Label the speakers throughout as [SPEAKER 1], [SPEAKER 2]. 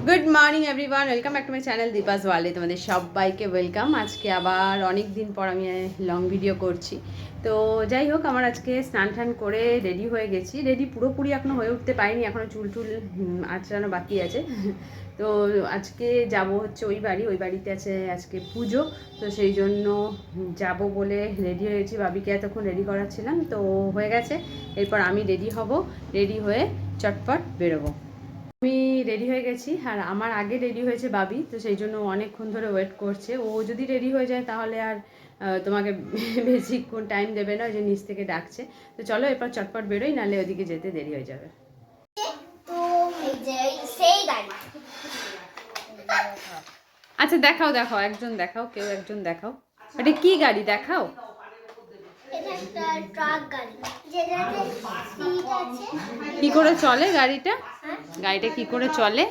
[SPEAKER 1] Good morning everyone, welcome back to my channel Deepa's ওয়ার্ল্ডে। তোমাদের সবাইকে ওয়েলকাম। আজকে আবার অনেক দিন পর আমি লং ভিডিও করছি। তো যাই হোক, আমার আজকে স্নান টান করে রেডি হয়ে গেছি। রেডি পুরোপুরি এখনও হয়ে উঠতে পারিনি, এখনও চুল টুল আঁচড়ানো বাকি আছে। তো আজকে যাব হচ্ছে ওই বাড়িতে আছে আজকে পুজো। তো সেই জন্য যাব বলে রেডি হয়েছি। বাবিকে এতক্ষণ রেডি করাচ্ছিলাম, তো হয়ে গেছে। এরপর আমি রেডি হব, রেডি হয়ে চটপট বেরোবো। আমি রেডি হয়ে গেছি, আর আমার আগে রেডি হয়েছে বাবি, তো সেই জন্য অনেকক্ষণ ধরে ওয়েট করছে। ও যদি রেডি হয়ে যায় তাহলে আর তোমাকে বেশিক্ষণ টাইম দেবে না, ওই যে নিচ থেকে ডাকছে। তো চলো এরপর চটপট বেরোই, নাহলে ওদিকে যেতে দেরি হয়ে যাবে। আচ্ছা দেখাও দেখাও, একজন দেখাও, কেউ একজন দেখাও। এটা কি গাড়ি দেখাও? কি করে চলে গাড়িটা? গাড়িটা কি করে চলে?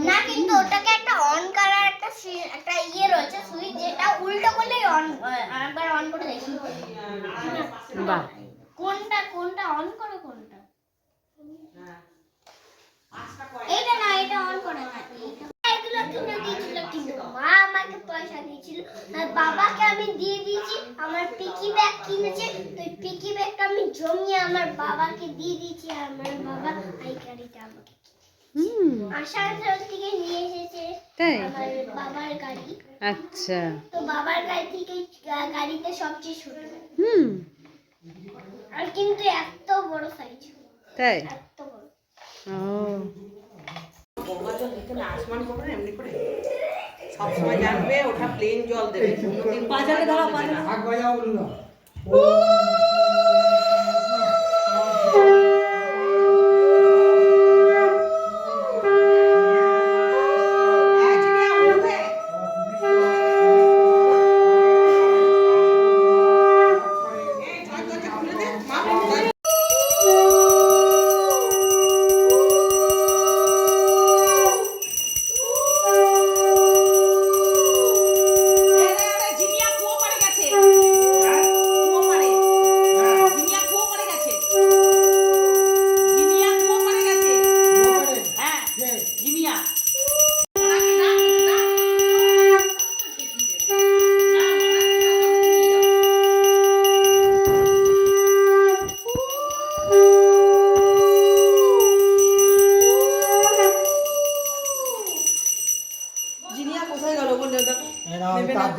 [SPEAKER 2] না, কিন্তু ওটাকে একটা অন করার একটা ইয়ে রয়েছে, সুইচ, যেটা উল্টো করলেই অন। একবার অন করে দেখি।
[SPEAKER 1] বাহ,
[SPEAKER 2] কোনটা অন করে, কোনটা? এইটা না, এটা অন করে না। এগুলো কিনে দিয়েছিল, কিন্তু মা আমাকে পয়সা দিয়েছিল আর বাবাকে আমি দিয়ে দিয়েছি। আমার পিকি ব্যাগ কিনেছে, তো পিকি ব্যাগটা আমি জমিয়ে আমার বাবাকে দিয়ে দিয়েছি। আর আমার বাবা এই গাড়িটা আমাকে আসানসোল থেকে নিয়ে এসেছে, আমার বাবার গাড়ি।
[SPEAKER 1] আচ্ছা,
[SPEAKER 2] তো বাবার গাড়ি থেকে গাড়িতে সবচেয়ে ছোট। আর কিন্তু এত বড় সাইজ,
[SPEAKER 1] তাই?
[SPEAKER 2] এত বড়।
[SPEAKER 3] গঙ্গা জল দিতে না, আসমান করবে না এমনি করে সবসময় জানবে ওটা প্লেন জল দেবে। কোনোদিন বাজারে ধরা পাবে না।
[SPEAKER 4] ভাগ বাজাও বলুন না।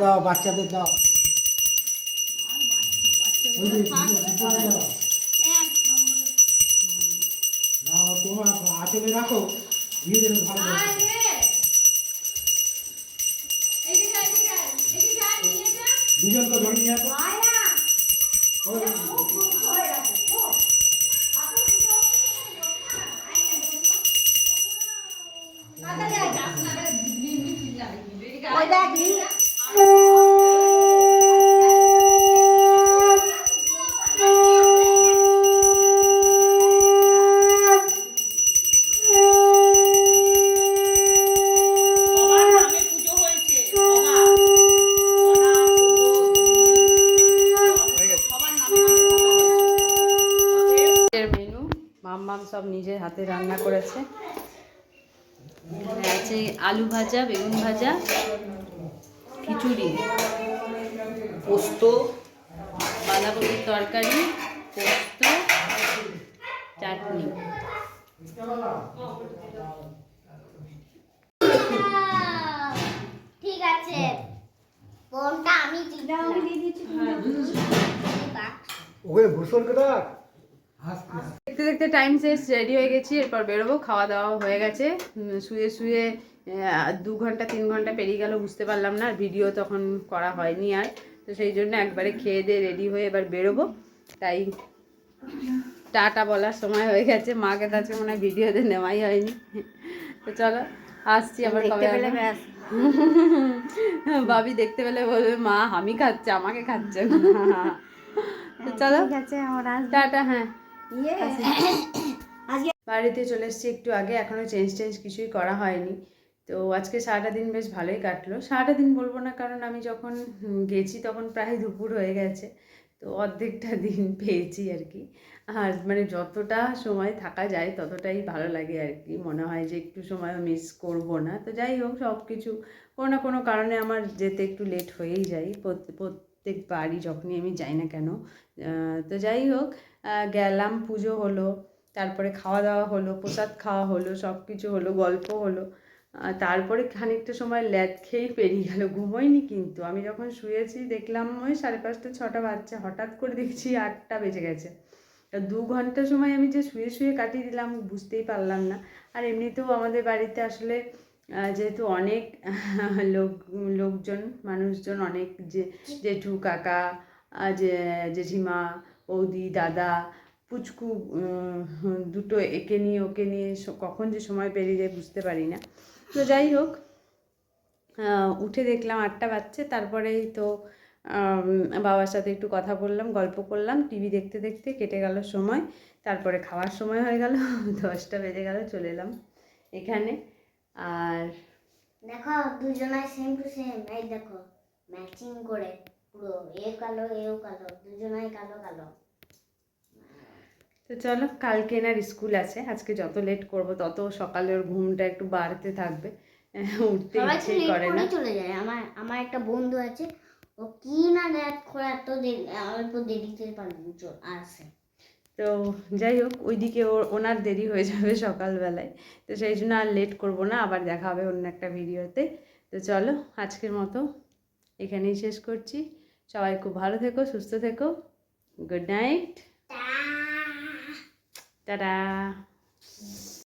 [SPEAKER 4] দাও বাচ্চাদের দাও। তোমার আচলে রাখো, দিয়ে দেবে ভালো। দুজনকে ধরে নিয়ে আসো।
[SPEAKER 1] মেনু মাম্মাম সব নিজের হাতে রান্না করেছে। এখানে আছে আলু ভাজা, বেগুন ভাজা, খিচুড়ি,
[SPEAKER 3] পোস্ত,
[SPEAKER 1] বাঁধাকপির তরকারি, পোস্ত, চাটনি।
[SPEAKER 2] ঠিক আছে, ফোনটা আমি দিয়ে দিয়েছি।
[SPEAKER 4] ওকে ভূষণ কেটা
[SPEAKER 1] দেখতে দেখতে টাইম শেষ, রেডি হয়ে গেছি, এরপর বেরোবো। খাওয়া দাওয়া হয়ে গেছে। শুয়ে শুয়ে 2 ঘন্টা 3 ঘন্টা পেরিয়ে গেল, বুঝতে পারলাম না। ভিডিও তখন করা হয়নি আর, তো সেই জন্য একবারে খেয়ে দিয়ে রেডি হয়ে এবার বেরোবো। তাই টাটা বলার সময় হয়ে গেছে। মাকে তো আজকে মনে হয় ভিডিওতে নেওয়াই হয়নি। তো চলো আসছি আবার কবে। ভাবি দেখতে পেলে বলবে মা আমি খাচ্ছে, আমাকে খাচ্ছে না। তো চলো টাটা। হ্যাঁ, বাড়িতে চলে এসেছি একটু আগে, এখনও চেঞ্জ কিছুই করা হয়নি। তো আজকে সারাটা দিন বেশ ভালোই কাটলো। সারাটা দিন বলবো না, কারণ আমি যখন গেছি তখন প্রায় দুপুর হয়ে গেছে। তো অর্ধেকটা দিন পেয়েছি আর কি। আর মানে যতটা সময় থাকা যায় ততটাই ভালো লাগে আর কি, মনে হয় যে একটু সময় মিস করব না। তো যাই হোক, সব কিছু কোনো না কোনো কারণে আমার যেতে একটু লেট হয়েই যায় প্রত্যেকবারই যখনই আমি যাই না কেন। তো যাই হোক, গেলাম, পুজো হলো, তারপরে খাওয়া দাওয়া হলো, প্রসাদ খাওয়া হলো, সব কিছু হলো, গল্প হলো। তারপরে খানিকটা সময় ল্যাদ খেয়েই পেরিয়ে গেল, ঘুমোইনি। কিন্তু আমি যখন শুয়েছি দেখলাম ওই 5:30 6টা বাজছে, হঠাৎ করে দেখছি 8টা বেজে গেছে। 2 ঘন্টা সময় আমি যে শুয়ে শুয়ে কাটিয়ে দিলাম বুঝতেই পারলাম না। আর এমনিতেও আমাদের বাড়িতে আসলে যেহেতু অনেক লোকজন, মানুষজন অনেক, যে জেঠু, কাকা, যে জেঠিমা, বৌদি, দাদা, পুচকু, দুটো, একে নিয়ে ওকে নিয়ে কখন যে সময় পেরিয়ে যায় বুঝতে পারি না। তো যাই হোক, উঠে দেখলাম 8টা বাজছে। তারপরেই তো বাবার সাথে একটু কথা বললাম, গল্প করলাম, টিভি দেখতে দেখতে কেটে গেল সময়। তারপরে খাওয়ার সময় হয়ে গেল, 10টা বেজে গেল, চলে এলাম এখানে। আর
[SPEAKER 2] দেখো দুজনাই সেম টু সেম, এই দেখো ম্যাচিং করে পুরো, এ কালো এও কালো, দুজনাই কালো কালো।
[SPEAKER 1] তো চলো, কালকে এনার স্কুল আছে, আজকে যত লেট করব তত সকালে ওর ঘুমটা একটু বাড়তে থাকবে, উঠতে
[SPEAKER 2] সবাই তো
[SPEAKER 1] ইচ্ছেই
[SPEAKER 2] লেট
[SPEAKER 1] করে না।
[SPEAKER 2] করে চলে যায়। আমার একটা বন্ধু আছে, ও কি না লেট করে এত দেরি, অল্প দেরিতে আসে।
[SPEAKER 1] তো যাই হোক, ওইদিকে ওনার দেরি হয়ে যাবে সকালবেলায়, তো সেই জন্য আর লেট করব না, আবার দেখা হবে অন্য একটা ভিডিওতে। তো চলো, আজকের মতো এখানেই শেষ করছি। সবাই খুব ভালো থেকো, সুস্থ থেকো। Good night, tata.